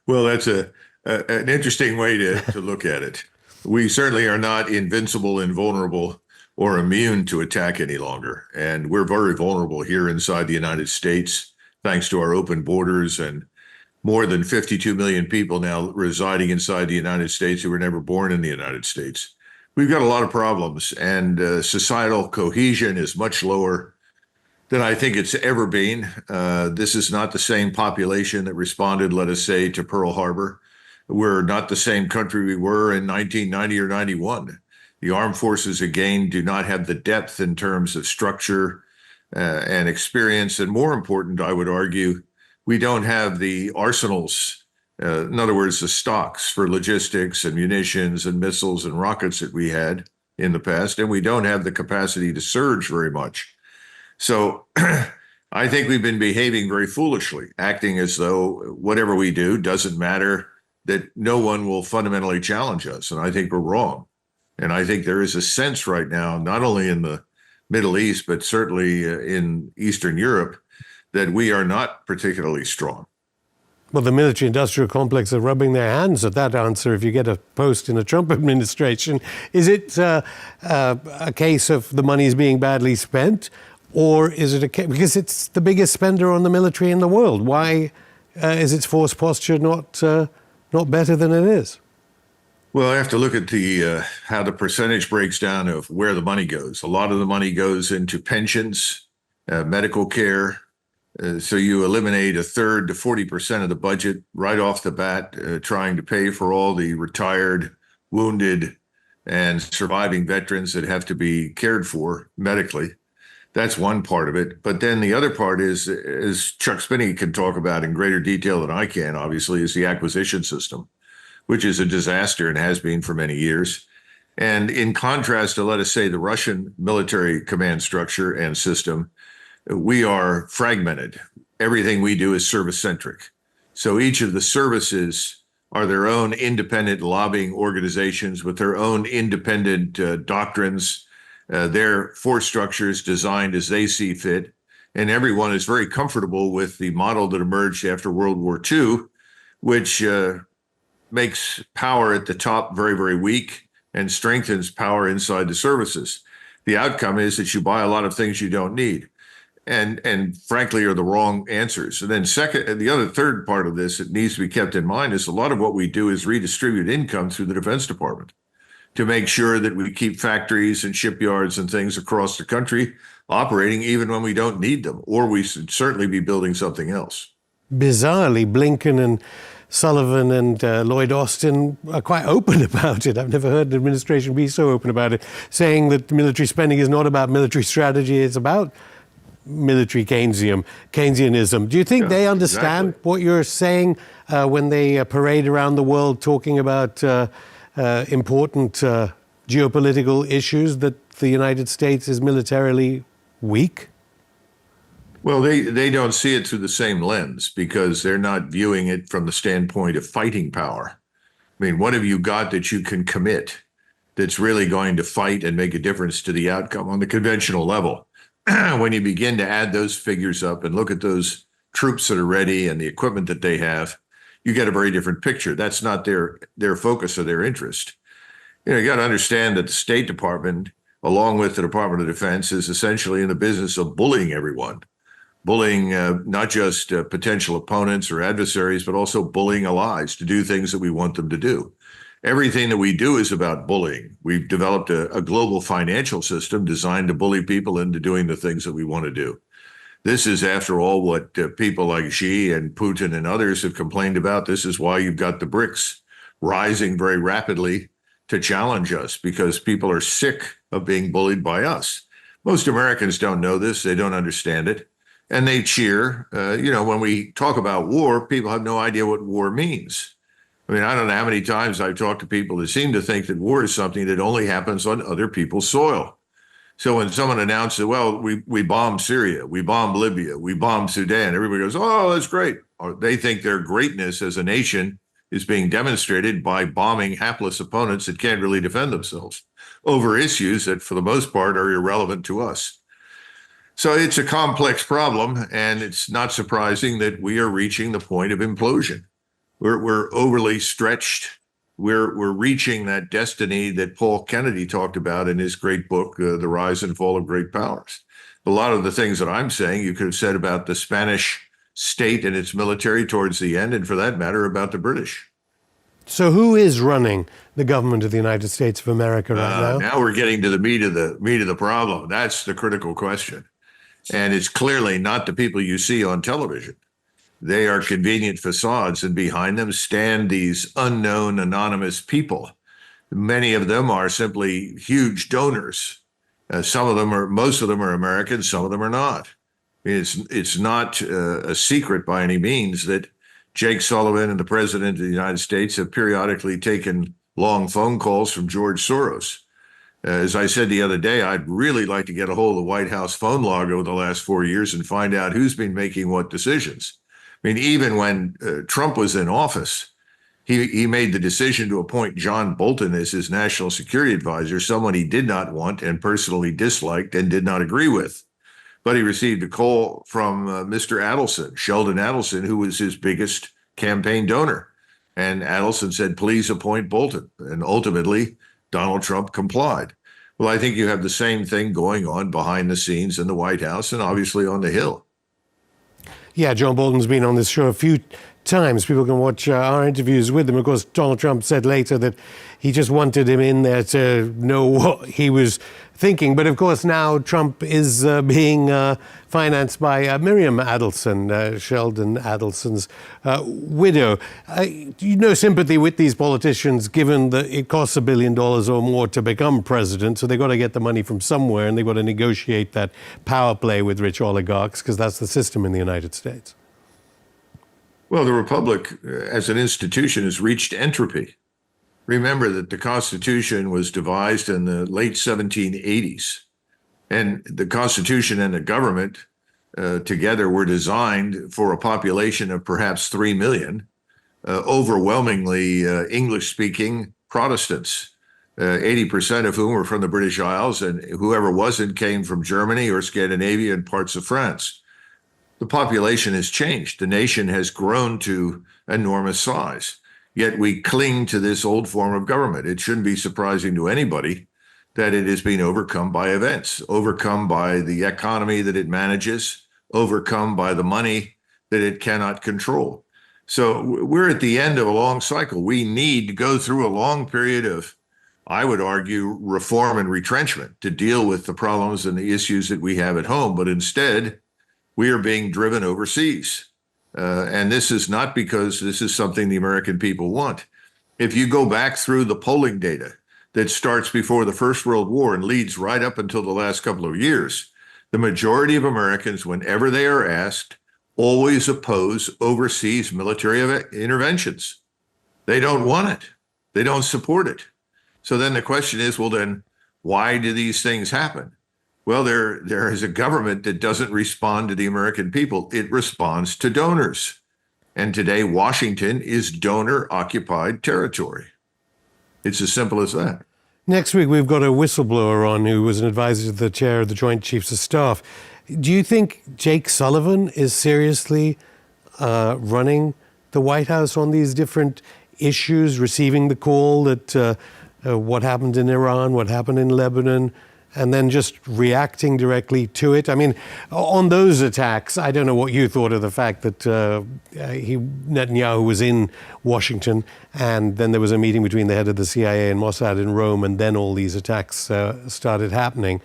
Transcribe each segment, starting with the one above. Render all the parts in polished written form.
Well, that's an interesting way to look at it. We certainly are not invincible, invulnerable, or immune to attack any longer. And we're very vulnerable here inside the United States, thanks to our open borders and more than 52 million people now residing inside the United States who were never born in the United States. We've got a lot of problems, and societal cohesion is much lower than I think it's ever been. This is not the same population that responded, let us say, to Pearl Harbor. We're not the same country we were in 1990 or 91. The armed forces, again, do not have the depth in terms of structure and experience. And more important, I would argue, we don't have the arsenals, in other words, the stocks for logistics and munitions and missiles and rockets that we had in the past. And we don't have the capacity to surge very much. So I think we've been behaving very foolishly, acting as though whatever we do doesn't matter, that no one will fundamentally challenge us. And I think we're wrong. And I think there is a sense right now, not only in the Middle East, but certainly in Eastern Europe, that we are not particularly strong. Well, the military-industrial complex are rubbing their hands at that answer if you get a post in a Trump administration. Is it a case of the money is being badly spent? Or is it because it's the biggest spender on the military in the world? Why is its force posture not better than it is? Well, I have to look at the how the percentage breaks down of where the money goes. A lot of the money goes into pensions, medical care. So you eliminate a third to 40% of the budget right off the bat, trying to pay for all the retired, wounded, and surviving veterans that have to be cared for medically. That's one part of it. But then the other part is, as Chuck Spinney can talk about in greater detail than I can, obviously, is the acquisition system, which is a disaster and has been for many years. And in contrast to, let us say, the Russian military command structure and system, we are fragmented. Everything we do is service-centric. So each of the services are their own independent lobbying organizations with their own independent doctrines, their force structures designed as they see fit. And everyone is very comfortable with the model that emerged after World War II, which makes power at the top very, very weak and strengthens power inside the services. The outcome is that you buy a lot of things you don't need and frankly are the wrong answers. And then third part of this that needs to be kept in mind is a lot of what we do is redistribute income through the Defense Department to make sure that we keep factories and shipyards and things across the country operating even when we don't need them, or we should certainly be building something else. Bizarrely, Blinken and Sullivan and Lloyd Austin are quite open about it. I've never heard the administration be so open about it, saying that military spending is not about military strategy, it's about military Keynesianism. Do you think they understand what you're saying when they parade around the world talking about important geopolitical issues, that the United States is militarily weak? Well, they don't see it through the same lens because they're not viewing it from the standpoint of fighting power. I mean, what have you got that you can commit that's really going to fight and make a difference to the outcome on the conventional level? When you begin to add those figures up and look at those troops that are ready and the equipment that they have, you get a very different picture. That's not their focus or their interest. You got to understand that the State Department, along with the Department of Defense, is essentially in the business of bullying everyone. Bullying not just potential opponents or adversaries, but also bullying allies to do things that we want them to do. Everything that we do is about bullying. We've developed a global financial system designed to bully people into doing the things that we want to do. This is, after all, what people like Xi and Putin and others have complained about. This is why you've got the BRICS rising very rapidly to challenge us, because people are sick of being bullied by us. Most Americans don't know this. They don't understand it. And they cheer. When we talk about war, people have no idea what war means. I mean, I don't know how many times I've talked to people that seem to think that war is something that only happens on other people's soil. So when someone announces, well, we bombed Syria, we bombed Libya, we bombed Sudan, everybody goes, oh, that's great. Or they think their greatness as a nation is being demonstrated by bombing hapless opponents that can't really defend themselves over issues that, for the most part, are irrelevant to us. So it's a complex problem, and it's not surprising that we are reaching the point of implosion. We're overly stretched. We're reaching that destiny that Paul Kennedy talked about in his great book, The Rise and Fall of Great Powers. A lot of the things that I'm saying, you could have said about the Spanish state and its military towards the end, and for that matter, about the British. So who is running the government of the United States of America right now? Now we're getting to the meat of the problem. That's the critical question. And it's clearly not the people you see on television. They are convenient facades, and behind them stand these unknown anonymous people. Many of them are simply huge donors. Most of them are Americans, some of them are not. I mean, it's not a secret by any means that Jake Sullivan and the President of the United States have periodically taken long phone calls from George Soros. As I said the other day, I'd really like to get a hold of the White House phone log over the last 4 years and find out who's been making what decisions. I mean, even when Trump was in office, he made the decision to appoint John Bolton as his national security advisor, someone he did not want and personally disliked and did not agree with. But he received a call from Mr. Adelson, Sheldon Adelson, who was his biggest campaign donor. And Adelson said, please appoint Bolton. And ultimately, Donald Trump complied. Well, I think you have the same thing going on behind the scenes in the White House and obviously on the Hill. Yeah, John Bolton's been on this show a few times. People can watch our interviews with him. Of course, Donald Trump said later that he just wanted him in there to know what he was thinking. But of course, now Trump is being financed by Miriam Adelson, Sheldon Adelson's widow. No sympathy with these politicians, given that it costs $1 billion or more to become president. So they've got to get the money from somewhere, and they've got to negotiate that power play with rich oligarchs, because that's the system in the United States. Well, the Republic as an institution has reached entropy. Remember that the Constitution was devised in the late 1780s, and the Constitution and the government together were designed for a population of perhaps 3 million, overwhelmingly English-speaking Protestants, 80% of whom were from the British Isles, and whoever wasn't came from Germany or Scandinavia and parts of France. The population has changed. The nation has grown to enormous size. Yet we cling to this old form of government. It shouldn't be surprising to anybody that it has been overcome by events, overcome by the economy that it manages, overcome by the money that it cannot control. So we're at the end of a long cycle. We need to go through a long period of, I would argue, reform and retrenchment to deal with the problems and the issues that we have at home. But instead, we are being driven overseas. And this is not because this is something the American people want. If you go back through the polling data that starts before the First World War and leads right up until the last couple of years, the majority of Americans, whenever they are asked, always oppose overseas military interventions. They don't want it. They don't support it. So then the question is, well, then why do these things happen? Well, there is a government that doesn't respond to the American people. It responds to donors. And today, Washington is donor-occupied territory. It's as simple as that. Next week, we've got a whistleblower on who was an advisor to the chair of the Joint Chiefs of Staff. Do you think Jake Sullivan is seriously running the White House on these different issues, receiving the call that what happened in Iran, what happened in Lebanon, and then just reacting directly to it? I mean, on those attacks, I don't know what you thought of the fact that Netanyahu was in Washington, and then there was a meeting between the head of the CIA and Mossad in Rome, and then all these attacks started happening.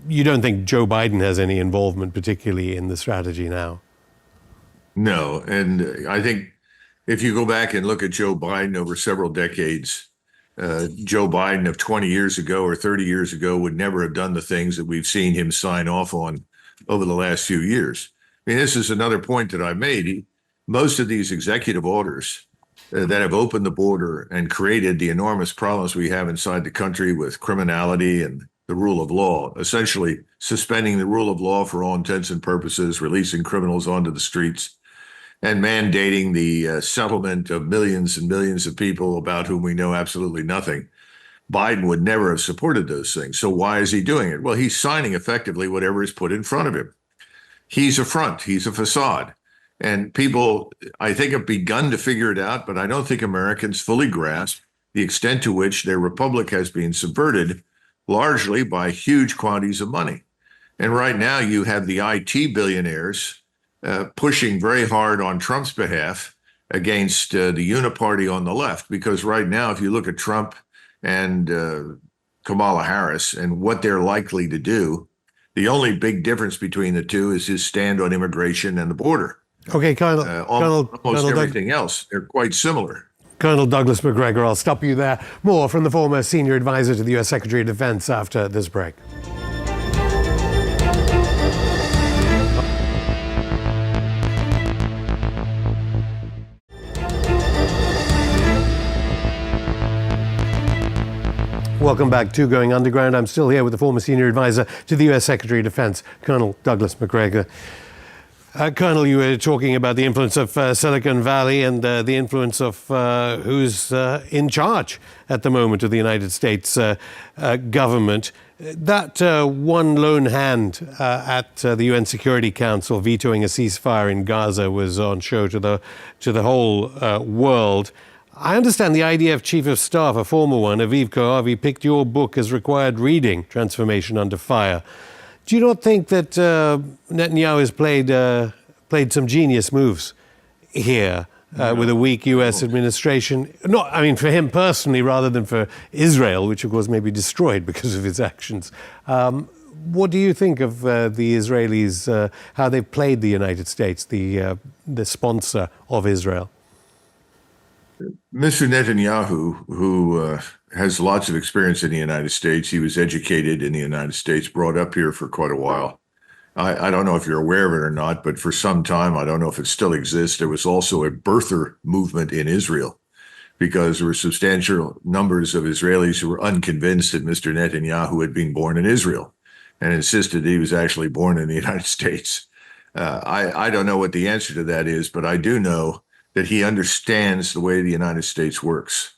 You don't think Joe Biden has any involvement, particularly in the strategy now? No, and I think if you go back and look at Joe Biden over several decades, Joe Biden of 20 years ago or 30 years ago would never have done the things that we've seen him sign off on over the last few years. I mean, this is another point that I made. Most of these executive orders that have opened the border and created the enormous problems we have inside the country with criminality and the rule of law, essentially suspending the rule of law for all intents and purposes, releasing criminals onto the streets, and mandating the settlement of millions and millions of people about whom we know absolutely nothing. Biden would never have supported those things. So why is he doing it? Well, he's signing effectively whatever is put in front of him. He's a front. He's a facade. And people, I think, have begun to figure it out, but I don't think Americans fully grasp the extent to which their republic has been subverted, largely by huge quantities of money. And right now you have the IT billionaires pushing very hard on Trump's behalf against the uniparty on the left, because right now, if you look at Trump and Kamala Harris and what they're likely to do, the only big difference between the two is his stand on immigration and the border. Okay, Colonel. Almost everything else, they're quite similar. Colonel Douglas Macgregor, I'll stop you there. More from the former senior advisor to the U.S. Secretary of Defense after this break. Welcome back to Going Underground. I'm still here with the former senior advisor to the U.S. Secretary of Defense, Colonel Douglas Macgregor. Colonel, you were talking about the influence of Silicon Valley and the influence of who's in charge at the moment of the United States government. That one lone hand at the UN Security Council vetoing a ceasefire in Gaza was on show to the whole world. I understand the IDF Chief of Staff, a former one, Aviv Kohavi, picked your book as required reading, Transformation Under Fire. Do you not think that Netanyahu has played some genius moves here with a weak U.S. administration? Not, I mean, for him personally, rather than for Israel, which of course may be destroyed because of his actions. What do you think of the Israelis, how they've played the United States, the sponsor of Israel? Mr. Netanyahu, who has lots of experience in the United States, he was educated in the United States, brought up here for quite a while. I don't know if you're aware of it or not, but for some time, I don't know if it still exists, there was also a birther movement in Israel, because there were substantial numbers of Israelis who were unconvinced that Mr. Netanyahu had been born in Israel and insisted he was actually born in the United States. I don't know what the answer to that is, but I do know that he understands the way the United States works.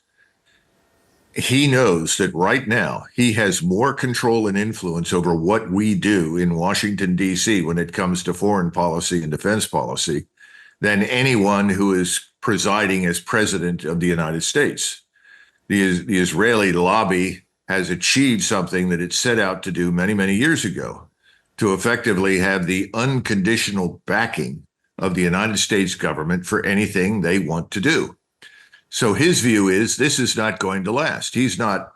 He knows that right now he has more control and influence over what we do in Washington, D.C. when it comes to foreign policy and defense policy than anyone who is presiding as president of the United States. The Israeli lobby has achieved something that it set out to do many, many years ago, to effectively have the unconditional backing of the United States government for anything they want to do. So his view is this is not going to last. He's not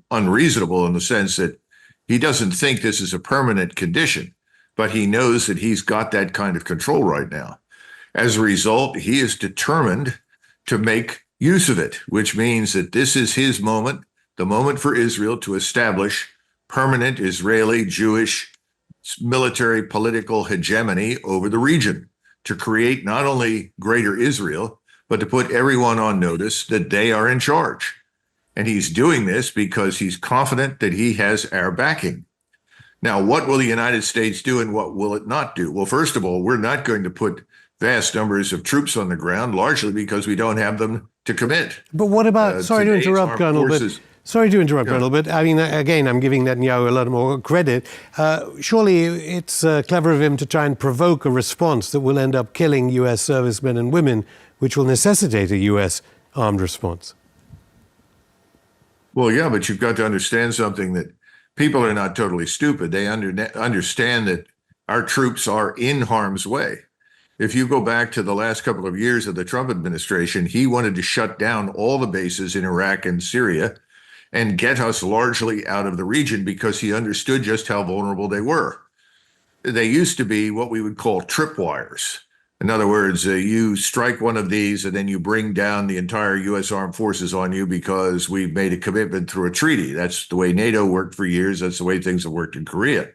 unreasonable in the sense that he doesn't think this is a permanent condition, but he knows that he's got that kind of control right now. As a result, he is determined to make use of it, which means that this is his moment, the moment for Israel to establish permanent Israeli Jewish military political hegemony over the region, to create not only greater Israel, but to put everyone on notice that they are in charge. And he's doing this because he's confident that he has our backing. Now, what will the United States do and what will it not do? Well, first of all, we're not going to put vast numbers of troops on the ground, largely because we don't have them to commit. But what about, sorry to interrupt, Colonel, but I mean, again, I'm giving Netanyahu a lot more credit. Surely it's clever of him to try and provoke a response that will end up killing U.S. servicemen and women, which will necessitate a U.S. armed response. Well, yeah, but you've got to understand something, that people are not totally stupid. They understand that our troops are in harm's way. If you go back to the last couple of years of the Trump administration, he wanted to shut down all the bases in Iraq and Syria and get us largely out of the region because he understood just how vulnerable they were. They used to be what we would call tripwires. In other words, you strike one of these and then you bring down the entire U.S. armed forces on you because we've made a commitment through a treaty. That's the way NATO worked for years. That's the way things have worked in Korea.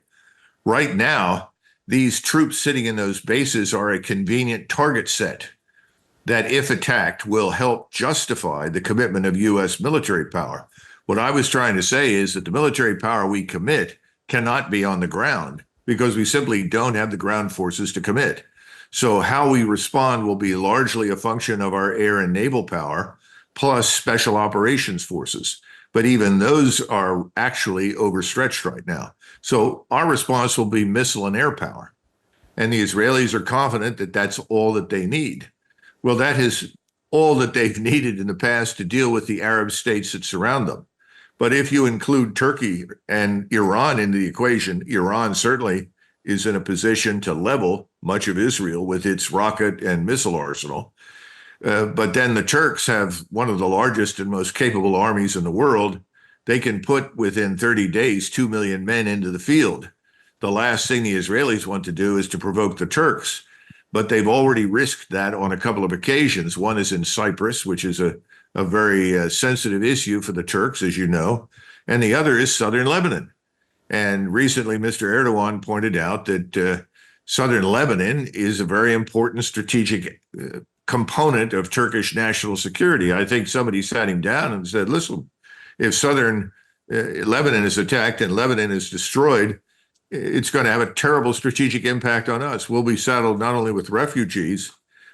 Right now, these troops sitting in those bases are a convenient target set that, if attacked, will help justify the commitment of U.S. military power. What I was trying to say is that the military power we commit cannot be on the ground because we simply don't have the ground forces to commit. So how we respond will be largely a function of our air and naval power, plus special operations forces. But even those are actually overstretched right now. So our response will be missile and air power. And the Israelis are confident that that's all that they need. Well, that is all that they've needed in the past to deal with the Arab states that surround them. But if you include Turkey and Iran in the equation, Iran certainly is in a position to level much of Israel with its rocket and missile arsenal. But then the Turks have one of the largest and most capable armies in the world. They can put within 30 days 2 million men into the field. The last thing the Israelis want to do is to provoke the Turks, but they've already risked that on a couple of occasions. One is in Cyprus, which is a very sensitive issue for the Turks, as you know, and the other is southern Lebanon. And recently, Mr. Erdogan pointed out that southern Lebanon is a very important strategic component of Turkish national security. I think somebody sat him down and said, listen, if southern Lebanon is attacked and Lebanon is destroyed, it's going to have a terrible strategic impact on us. We'll be saddled not only with refugees,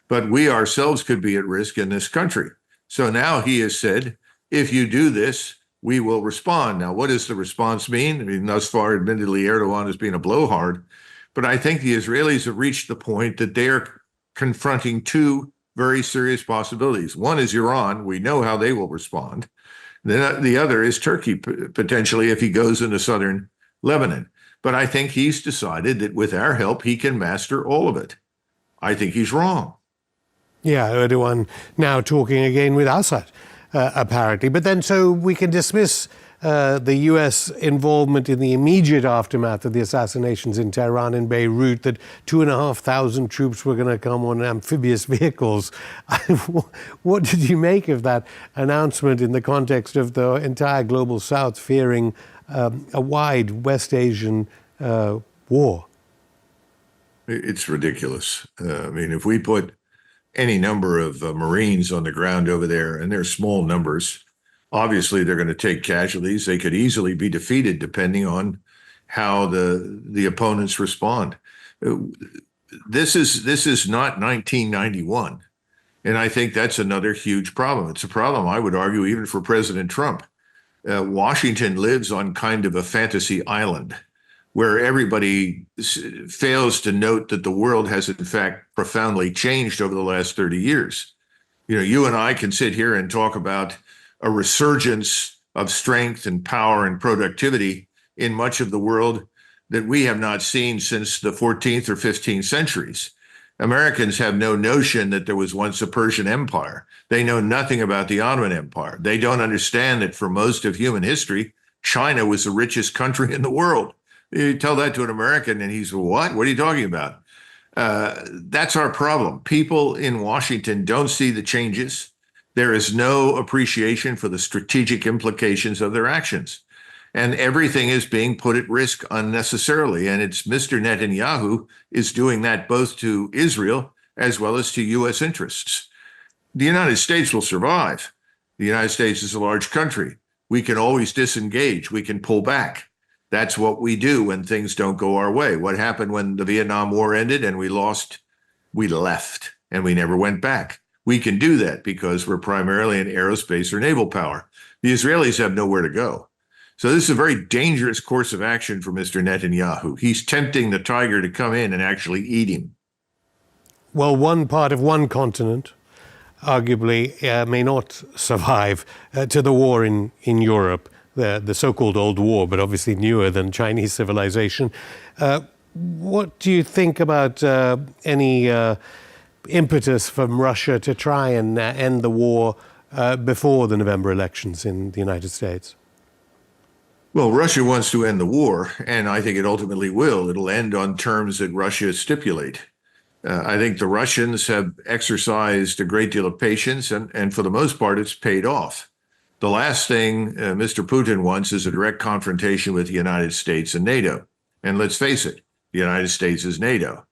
but we ourselves could be at risk in this country. So now he has said, if you do this, we will respond. Now, what does the response mean? I mean, thus far, admittedly, Erdogan has been a blowhard, but I think the Israelis have reached the point that they are confronting two very serious possibilities. One is Iran. We know how they will respond. Then the other is Turkey, potentially, if he goes into southern Lebanon. But I think he's decided that with our help, he can master all of it. I think he's wrong. Yeah, Erdogan now talking again with Assad, apparently. But then so we can dismiss the U.S. involvement in the immediate aftermath of the assassinations in Tehran and Beirut, that 2,500 troops were going to come on amphibious vehicles. What did you make of that announcement in the context of the entire global South fearing a wide West Asian war? It's ridiculous. I mean, if we put any number of Marines on the ground over there, and they're small numbers, obviously they're going to take casualties. They could easily be defeated depending on how the opponents respond. This is not 1991. And I think that's another huge problem. It's a problem, I would argue, even for President Trump. Washington lives on kind of a fantasy island where everybody fails to note that the world has, in fact, profoundly changed over the last 30 years. You know, you and I can sit here and talk about a resurgence of strength and power and productivity in much of the world that we have not seen since the 14th or 15th centuries. Americans have no notion that there was once a Persian Empire. They know nothing about the Ottoman Empire. They don't understand that for most of human history, China was the richest country in the world. You tell that to an American and he's, what? What are you talking about? That's our problem. People in Washington don't see the changes. There is no appreciation for the strategic implications of their actions. And everything is being put at risk unnecessarily. And it's Mr. Netanyahu is doing that both to Israel as well as to U.S. interests. The United States will survive. The United States is a large country. We can always disengage. We can pull back. That's what we do when things don't go our way. What happened when the Vietnam War ended and we lost? We left and we never went back. We can do that because we're primarily an aerospace or naval power. The Israelis have nowhere to go. So this is a very dangerous course of action for Mr. Netanyahu. He's tempting the tiger to come in and actually eat him. Well, one part of one continent arguably may not survive to the war in Europe, the so-called old war, but obviously newer than Chinese civilization. What do you think about any impetus from Russia to try and end the war before the November elections in the United States? Well, Russia wants to end the war, and I think it ultimately will. It'll end on terms that Russia stipulate. I think the Russians have exercised a great deal of patience, and for the most part, it's paid off. The last thing Mr. Putin wants is a direct confrontation with the United States and NATO. And let's face it, the United States is NATO.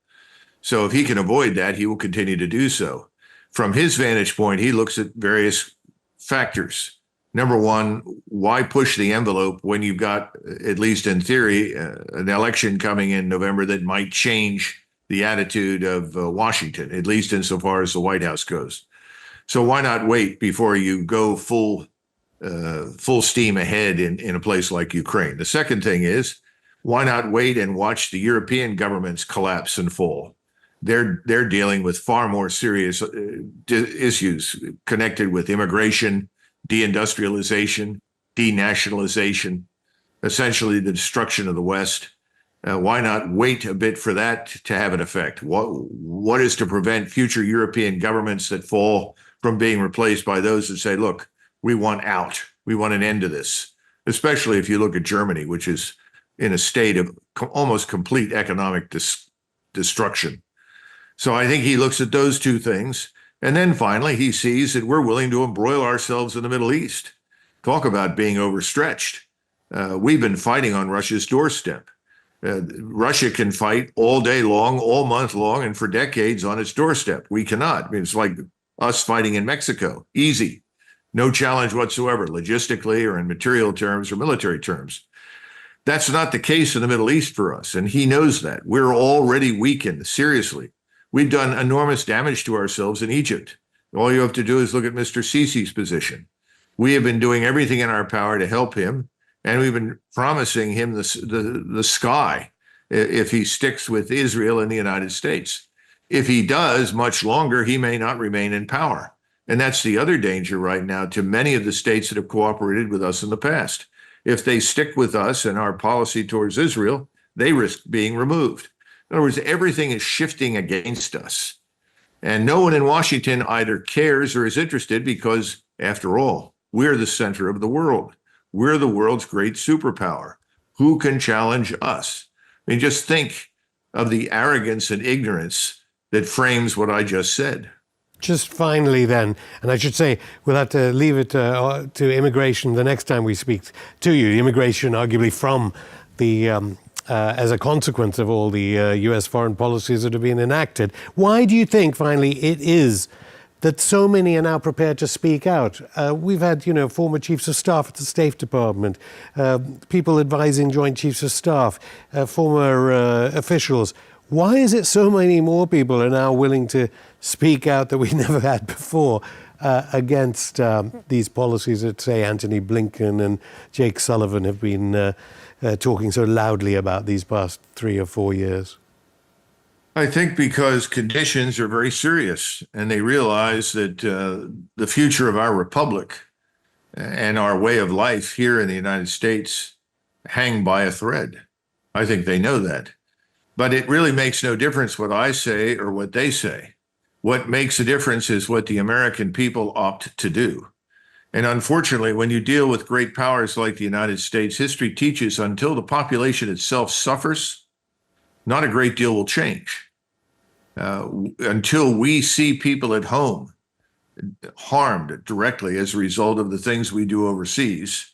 So if he can avoid that, he will continue to do so. From his vantage point, he looks at various factors. Number one, why push the envelope when you've got, at least in theory, an election coming in November that might change the attitude of Washington, at least insofar as the White House goes? So why not wait before you go full steam ahead in a place like Ukraine? The second thing is, Why not wait and watch the European governments collapse and fall? They're dealing with far more serious issues connected with immigration, deindustrialization, denationalization, essentially the destruction of the West. Why not wait a bit for that to have an effect? What is to prevent future European governments that fall from being replaced by those that say, look, we want out. We want an end to this, especially if you look at Germany, which is in a state of almost complete economic destruction. So I think he looks at those two things. And then finally, he sees that we're willing to embroil ourselves in the Middle East. Talk about being overstretched. We've been fighting on Russia's doorstep. Russia can fight all day long, all month long, and for decades on its doorstep. We cannot. I mean, it's like us fighting in Mexico. Easy. No challenge whatsoever, logistically or in material terms or military terms. That's not the case in the Middle East for us, and he knows that. We're already weakened, seriously. We've done enormous damage to ourselves in Egypt. All you have to do is look at Mr. Sisi's position. We have been doing everything in our power to help him, and we've been promising him the sky if he sticks with Israel and the United States. If he does much longer, he may not remain in power. And that's the other danger right now to many of the states that have cooperated with us in the past. If they stick with us and our policy towards Israel, they risk being removed. In other words, everything is shifting against us. And no one in Washington either cares or is interested because, after all, we're the center of the world. We're the world's great superpower. Who can challenge us? I mean, just think of the arrogance and ignorance that frames what I just said. Just finally then, and I should say, we'll have to leave it to immigration the next time we speak to you. Immigration arguably from the, as a consequence of all the US foreign policies that have been enacted. Why do you think, finally, it is that so many are now prepared to speak out? We've had, former chiefs of staff at the State Department, people advising Joint Chiefs of Staff, former officials. Why is it so many more people are now willing to speak out that we never had before against these policies that, say, Antony Blinken and Jake Sullivan have been talking so loudly about these past 3 or 4 years? I think because conditions are very serious, and they realize that the future of our republic and our way of life here in the United States hang by a thread. I think they know that. But it really makes no difference what I say or what they say. What makes a difference is what the American people opt to do. And unfortunately, when you deal with great powers like the United States, history teaches until the population itself suffers, not a great deal will change. Until we see people at home harmed directly as a result of the things we do overseas,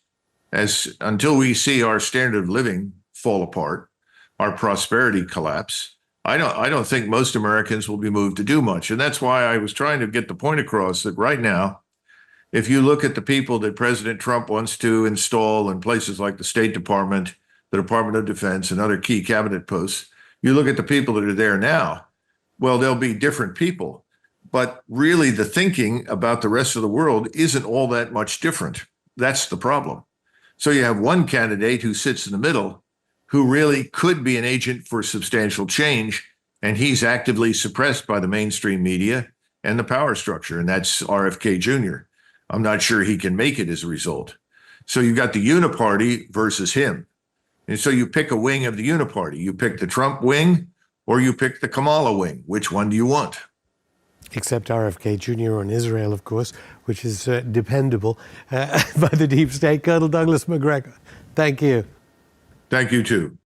until we see our standard of living fall apart, our prosperity collapse, I don't think most Americans will be moved to do much. And that's why I was trying to get the point across that right now, if you look at the people that President Trump wants to install in places like the State Department, the Department of Defense, and other key cabinet posts, you look at the people that are there now, well, they'll be different people. But really, the thinking about the rest of the world isn't all that much different. That's the problem. So you have one candidate who sits in the middle who really could be an agent for substantial change, and he's actively suppressed by the mainstream media and the power structure, and that's RFK Jr. I'm not sure he can make it as a result. So you've got the uniparty versus him. And so you pick a wing of the uniparty. You pick the Trump wing or you pick the Kamala wing. Which one do you want? Except RFK Jr. on Israel, of course, which is dependable by the deep state. Colonel Douglas Macgregor, thank you. Thank you, too.